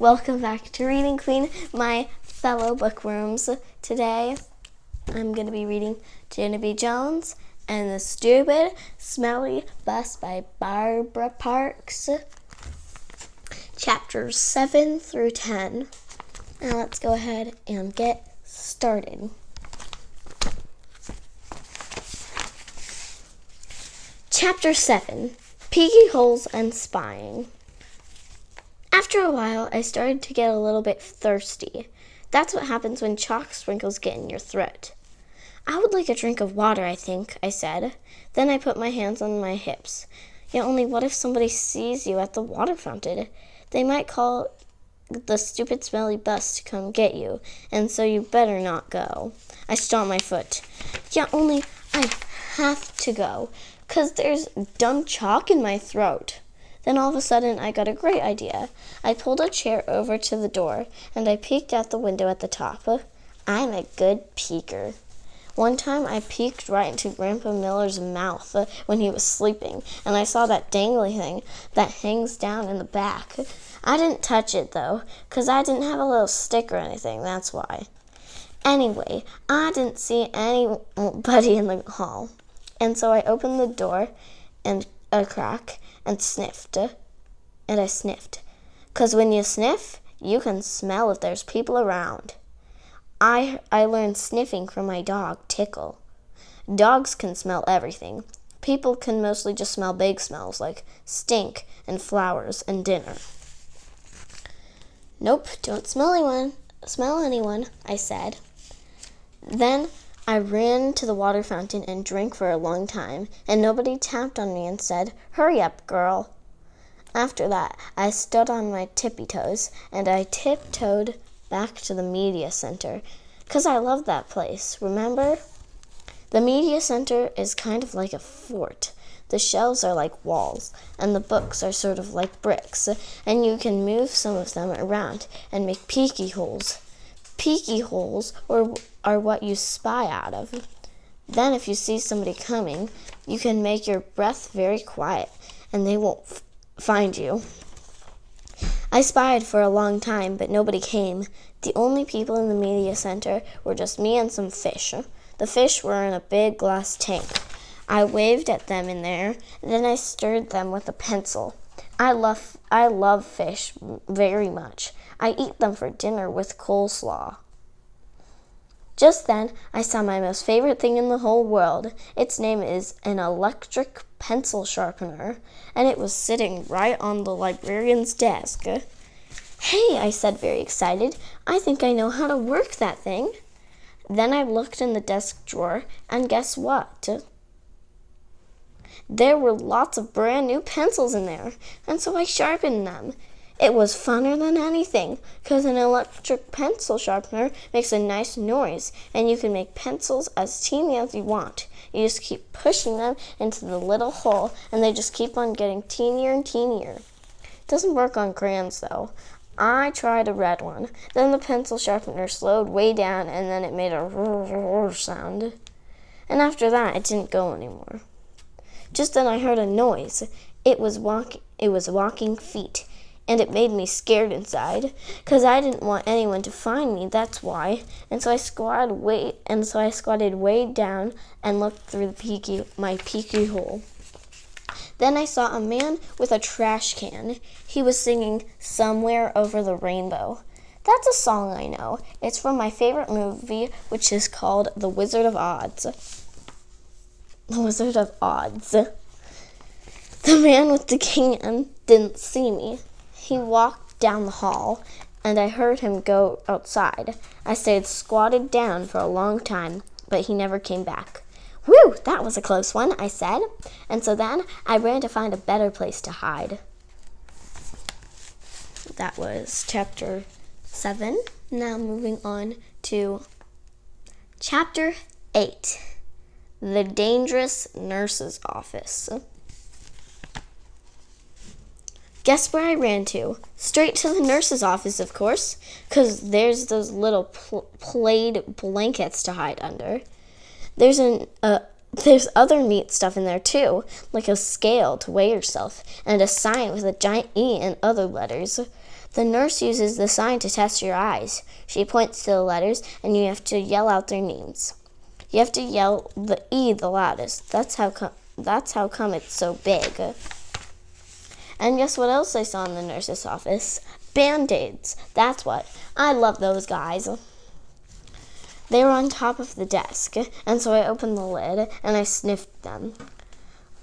Welcome back to Reading Queen, my fellow bookworms. Today, I'm going to be reading Junie Jones and the Stupid Smelly Bus by Barbara Parks, chapters 7 through 10. Now let's go ahead and get started. Chapter 7, Peeky Holes and Spying. After a while, I started to get a little bit thirsty. That's what happens when chalk sprinkles get in your throat. I would like a drink of water, I think, I said. Then I put my hands on my hips. Yet only what if somebody sees you at the water fountain? They might call the stupid smelly bus to come get you, and so you better not go. I stomped my foot. Yet only I have to go, 'cause there's dumb chalk in my throat. Then all of a sudden, I got a great idea. I pulled a chair over to the door, and I peeked out the window at the top. I'm a good peeker. One time, I peeked right into Grandpa Miller's mouth when he was sleeping, and I saw that dangly thing that hangs down in the back. I didn't touch it, though, 'cause I didn't have a little stick or anything, that's why. Anyway, I didn't see anybody in the hall, and so I opened the door and a crack, and I sniffed. 'Cause when you sniff, you can smell if there's people around. I learned sniffing from my dog, Tickle. Dogs can smell everything. People can mostly just smell big smells like stink and flowers and dinner. Nope, don't smell anyone, I said. Then I ran to the water fountain and drank for a long time, and nobody tapped on me and said, "Hurry up, girl." After that, I stood on my tippy toes, and I tiptoed back to the media center, 'cause I love that place, remember? The media center is kind of like a fort. The shelves are like walls, and the books are sort of like bricks, and you can move some of them around and make peeky holes. Peeky holes are what you spy out of. Then if you see somebody coming, you can make your breath very quiet, and they won't find you. I spied for a long time, but nobody came. The only people in the media center were just me and some fish. The fish were in a big glass tank. I waved at them in there, and then I stirred them with a pencil. I love fish very much. I eat them for dinner with coleslaw. Just then, I saw my most favorite thing in the whole world. Its name is an electric pencil sharpener, and it was sitting right on the librarian's desk. "Hey," I said, very excited, "I think I know how to work that thing." Then I looked in the desk drawer, and guess what? There were lots of brand new pencils in there, and so I sharpened them. It was funner than anything, 'cause an electric pencil sharpener makes a nice noise, and you can make pencils as teeny as you want. You just keep pushing them into the little hole, and they just keep on getting teenier and teenier. It doesn't work on crayons, though. I tried a red one. Then the pencil sharpener slowed way down, and then it made a roar sound. And after that, it didn't go anymore. Just then I heard a noise. It was walking feet, and it made me scared inside, 'cause I didn't want anyone to find me, that's why. And so I squatted way down and looked through my peeky hole. Then I saw a man with a trash can. He was singing "Somewhere Over the Rainbow." That's a song I know. It's from my favorite movie, which is called The Wizard of Oz. The Wizard of Oz. The man with the can didn't see me. He walked down the hall, and I heard him go outside. I stayed squatted down for a long time, but he never came back. "Whew, that was a close one," I said. And so then I ran to find a better place to hide. That was chapter 7. Now moving on to chapter 8. The Dangerous Nurse's Office. Guess where I ran to? Straight to the nurse's office, of course, 'cause there's those little plaid blankets to hide under. There's There's other neat stuff in there too, like a scale to weigh yourself, and a sign with a giant E and other letters. The nurse uses the sign to test your eyes. She points to the letters, and you have to yell out their names. You have to yell the E the loudest. That's how come it's so big. And guess what else I saw in the nurse's office? Band-Aids. That's what. I love those guys. They were on top of the desk, and so I opened the lid, and I sniffed them.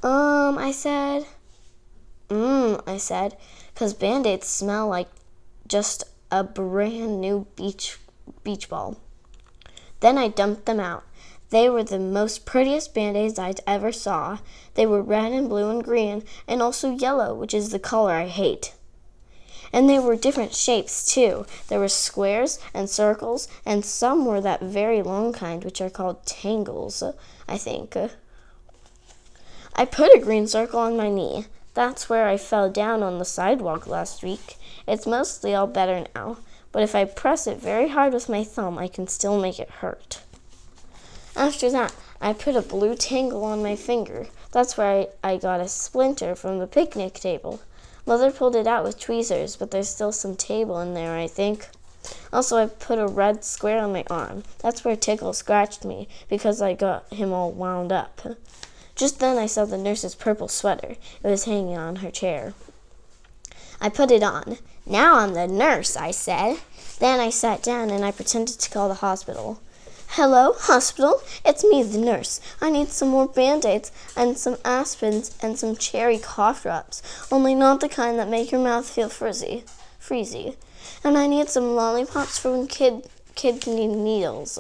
I said, because Band-Aids smell like just a brand new beach ball. Then I dumped them out. They were the most prettiest Band-Aids I'd ever saw. They were red and blue and green, and also yellow, which is the color I hate. And they were different shapes, too. There were squares and circles, and some were that very long kind, which are called tangles, I think. I put a green circle on my knee. That's where I fell down on the sidewalk last week. It's mostly all better now, but if I press it very hard with my thumb, I can still make it hurt. After that, I put a blue tangle on my finger. That's where I got a splinter from the picnic table. Mother pulled it out with tweezers, but there's still some table in there, I think. Also, I put a red square on my arm. That's where Tickle scratched me, because I got him all wound up. Just then I saw the nurse's purple sweater. It was hanging on her chair. I put it on. "Now I'm the nurse," I said. Then I sat down and I pretended to call the hospital. "Hello, hospital. It's me, the nurse. I need some more Band-Aids and some aspirins and some cherry cough drops, only not the kind that make your mouth feel freezy. And I need some lollipops for when kids need needles.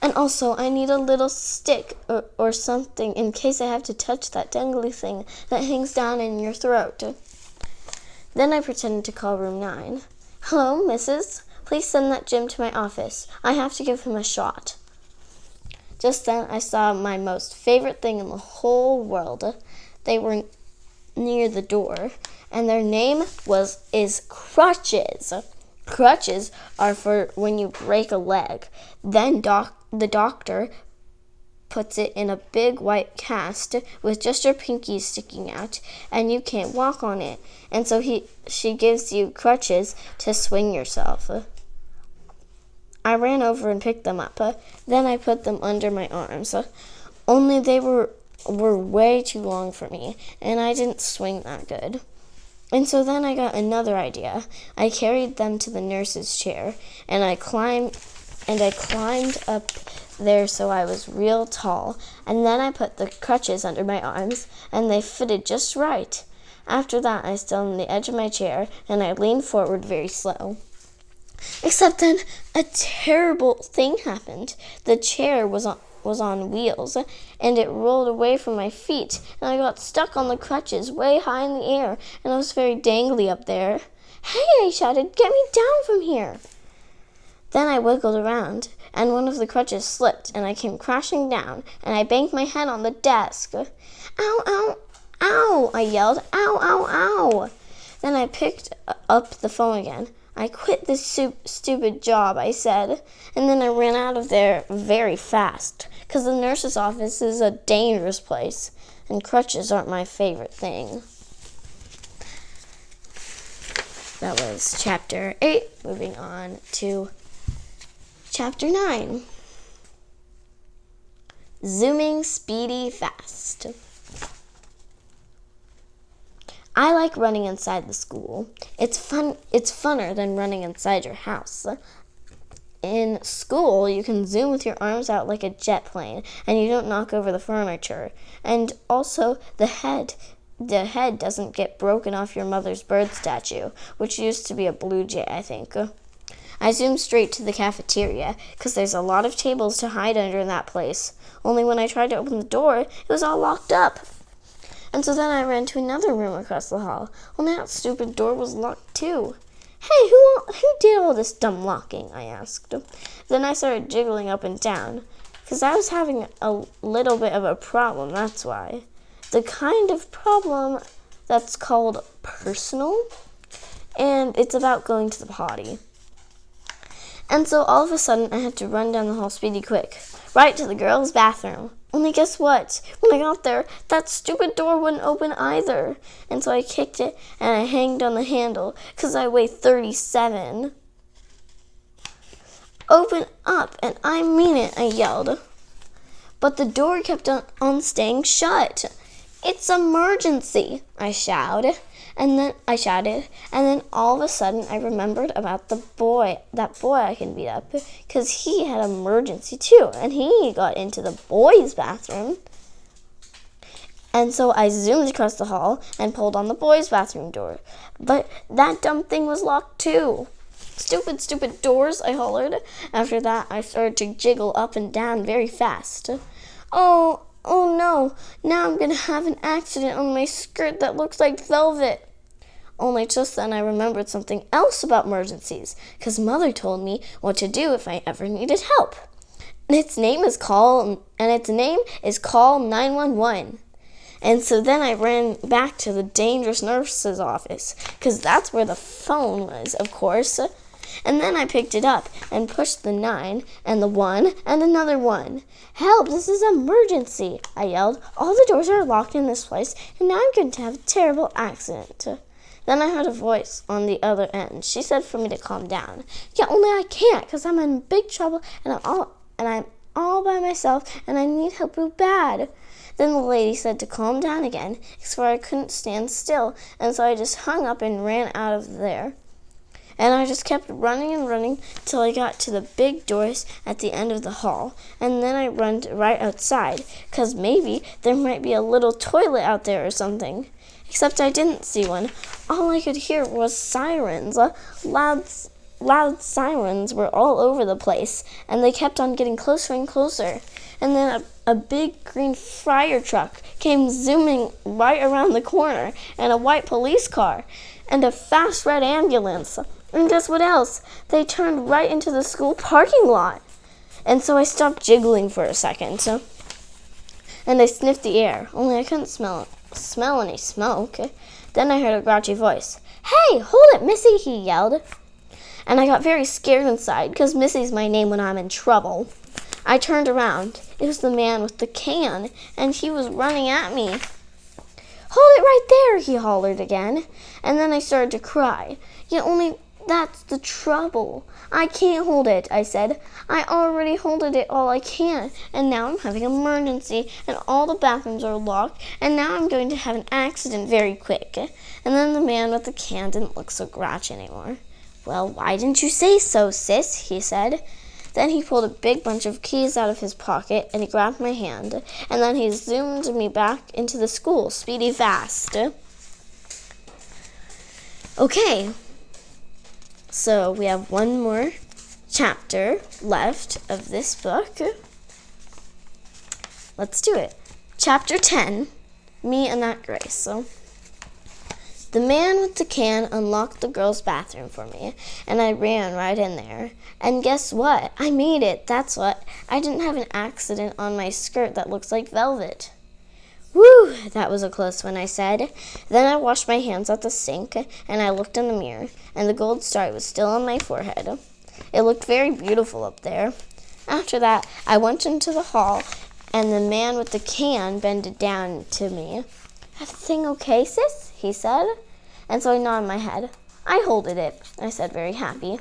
And also, I need a little stick or something in case I have to touch that dangly thing that hangs down in your throat." Then I pretended to call room 9. "Hello, missus. Please send that Jim to my office. I have to give him a shot." Just then I saw my most favorite thing in the whole world. They were near the door, and their name is crutches. Crutches are for when you break a leg. Then the doctor puts it in a big white cast with just your pinky sticking out, and you can't walk on it. And so she gives you crutches to swing yourself. I ran over and picked them up. Then I put them under my arms. Only they were way too long for me, and I didn't swing that good. And so then I got another idea. I carried them to the nurse's chair, and I climbed up there so I was real tall, and then I put the crutches under my arms, and they fitted just right. After that, I stood on the edge of my chair, and I leaned forward very slow. Except then a terrible thing happened. The chair was on wheels, and it rolled away from my feet, and I got stuck on the crutches way high in the air, and I was very dangly up there. "Hey," I shouted, "get me down from here." Then I wiggled around, and one of the crutches slipped, and I came crashing down, and I banged my head on the desk. "Ow, ow, ow," I yelled. "Ow, ow, ow." Then I picked up the phone again. "I quit this stupid job," I said, and then I ran out of there very fast, because the nurse's office is a dangerous place, and crutches aren't my favorite thing. That was Chapter 8. Moving on to Chapter 9. Zooming Speedy Fast. I like running inside the school. It's fun. It's funner than running inside your house. In school, you can zoom with your arms out like a jet plane, and you don't knock over the furniture. And also, the head doesn't get broken off your mother's bird statue, which used to be a blue jay, I think. I zoomed straight to the cafeteria, because there's a lot of tables to hide under in that place. Only when I tried to open the door, it was all locked up. And so then I ran to another room across the hall. Only that stupid door was locked too. "Hey, who did all this dumb locking?" I asked. Then I started jiggling up and down, because I was having a little bit of a problem, that's why. The kind of problem that's called personal, and it's about going to the potty. And so all of a sudden, I had to run down the hall speedy quick. right to the girls' bathroom. Only guess what? When I got there, that stupid door wouldn't open either. And so I kicked it and I hanged on the handle because I weigh 37. Open up, and I mean it, I yelled. But the door kept on staying shut. It's emergency, I shouted. And then all of a sudden I remembered about that boy I can beat up, because he had emergency too, and he got into the boys' bathroom. And so I zoomed across the hall and pulled on the boys' bathroom door. But that dumb thing was locked too. Stupid, stupid doors, I hollered. After that, I started to jiggle up and down very fast. Oh no, now I'm going to have an accident on my skirt that looks like velvet. Only just then I remembered something else about emergencies, because Mother told me what to do if I ever needed help. And its name is Call 911. And so then I ran back to the dangerous nurse's office, because that's where the phone was, of course. And then I picked it up and pushed the 9 and the 1 and another 1. Help, this is an emergency, I yelled. All the doors are locked in this place, and now I'm going to have a terrible accident. Then I heard a voice on the other end. She said for me to calm down. Yeah, only I can't, because I'm in big trouble, and I'm all by myself, and I need help real bad. Then the lady said to calm down again, because I couldn't stand still, and so I just hung up and ran out of there. And I just kept running and running till I got to the big doors at the end of the hall, and then I ran right outside, because maybe there might be a little toilet out there or something. Except I didn't see one. All I could hear was sirens. Loud sirens were all over the place, and they kept on getting closer and closer. And then a big green fire truck came zooming right around the corner, and a white police car, and a fast red ambulance. And guess what else? They turned right into the school parking lot. And so I stopped jiggling for a second. And I sniffed the air, only I couldn't smell any smoke. Then I heard a grouchy voice. Hey, hold it, Missy, he yelled. And I got very scared inside, because Missy's my name when I'm in trouble. I turned around. It was the man with the can, and he was running at me. Hold it right there, he hollered again. And then I started to cry. Yet only that's the trouble. I can't hold it, I said. I already holded it all I can, and now I'm having an emergency, and all the bathrooms are locked, and now I'm going to have an accident very quick. And then the man with the can didn't look so grouchy anymore. Well, why didn't you say so, sis? He said. Then he pulled a big bunch of keys out of his pocket, and he grabbed my hand, and then he zoomed me back into the school, speedy fast. Okay. So we have one more chapter left of this book. Let's do it. Chapter 10, Me and That Grace. So, the man with the can unlocked the girls' bathroom for me, and I ran right in there. And guess what? I made it, that's what. I didn't have an accident on my skirt that looks like velvet. Whew, that was a close one, I said. Then I washed my hands at the sink, and I looked in the mirror, and the gold star was still on my forehead. It looked very beautiful up there. After that, I went into the hall, and the man with the can bended down to me. Everything okay, sis? He said. And so I nodded my head. I holded it, I said, very happy.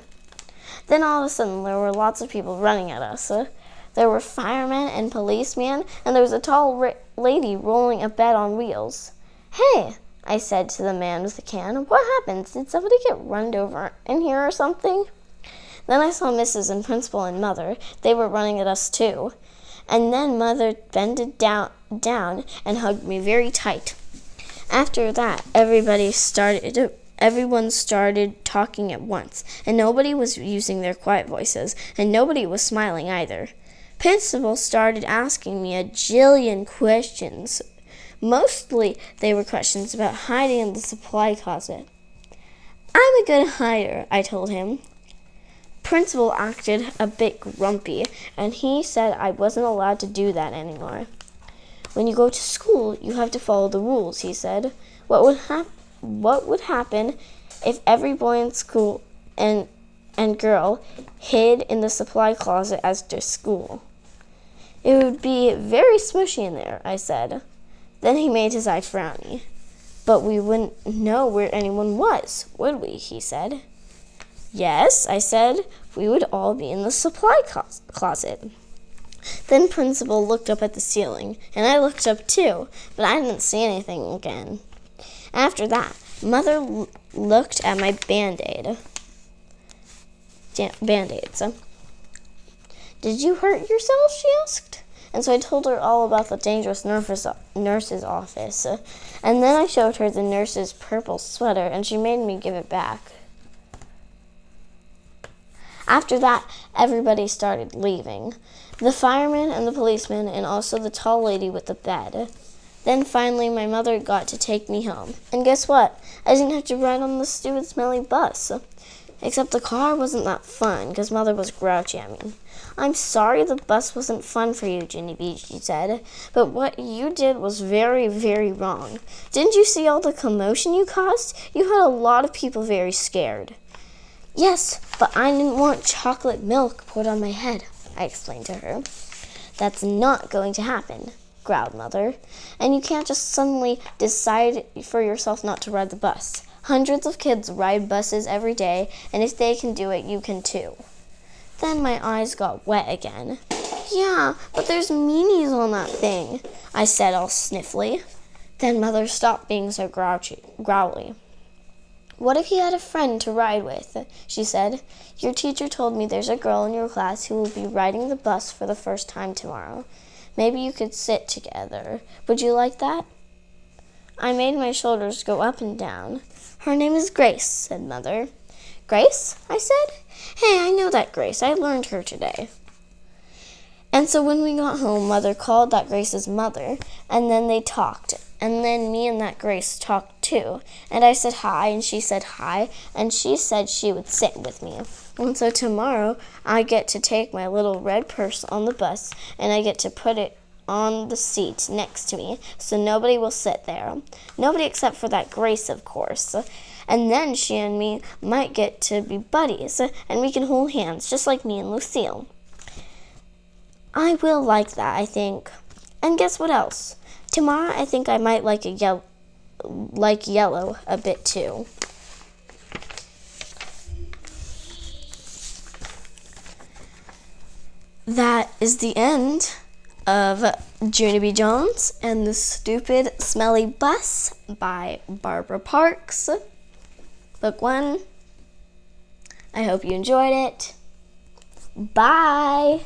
Then all of a sudden, there were lots of people running at us. There were firemen and policemen, and there was a tall lady rolling a bed on wheels. Hey, I said to the man with the can, what happened? Did somebody get run over in here or something? Then I saw Mrs. and Principal and Mother. They were running at us too. And then Mother bended down and hugged me very tight. After that, everyone started talking at once, and nobody was using their quiet voices, and nobody was smiling either. Principal started asking me a jillion questions. Mostly they were questions about hiding in the supply closet. I'm a good hider, I told him. Principal acted a bit grumpy, and he said I wasn't allowed to do that anymore. When you go to school, you have to follow the rules, he said. What would happen if every boy in school and girl hid in the supply closet after school? It would be very smushy in there, I said. Then he made his eye frowny. But we wouldn't know where anyone was, would we? He said. Yes, I said. We would all be in the supply closet. Then Principal looked up at the ceiling, and I looked up too, but I didn't see anything again. After that, Mother looked at my Band-Aids. Did you hurt yourself? She asked. And so I told her all about the dangerous nurse's office. And then I showed her the nurse's purple sweater, and she made me give it back. After that, everybody started leaving. The fireman and the policeman, and also the tall lady with the bed. Then finally my mother got to take me home. And guess what? I didn't have to ride on the stupid smelly bus. Except the car wasn't that fun, because Mother was grouchy at me. I'm sorry the bus wasn't fun for you, Junie B, she said. But what you did was very, very wrong. Didn't you see all the commotion you caused? You had a lot of people very scared. Yes, but I didn't want chocolate milk poured on my head, I explained to her. That's not going to happen, growled Mother. And you can't just suddenly decide for yourself not to ride the bus. Hundreds of kids ride buses every day, and if they can do it, you can too. Then my eyes got wet again. Yeah, but there's meanies on that thing, I said all sniffly. Then Mother stopped being so growly. What if you had a friend to ride with? She said. Your teacher told me there's a girl in your class who will be riding the bus for the first time tomorrow. Maybe you could sit together. Would you like that? I made my shoulders go up and down. Her name is Grace, said Mother. Grace? I said. Hey, I know that Grace. I learned her today. And so when we got home, Mother called that Grace's mother, and then they talked. And then me and that Grace talked too. And I said hi, and she said hi, and she said she would sit with me. And so tomorrow, I get to take my little red purse on the bus, and I get to put it on the seat next to me, so nobody will sit there. Nobody except for that Grace, of course. And then she and me might get to be buddies, and we can hold hands, just like me and Lucille. I will like that, I think. And guess what else? Tomorrow, I think I might like yellow a bit too. That is the end of Junie B. Jones and the Stupid Smelly Bus by Barbara Parks. Book 1. I hope you enjoyed it. Bye!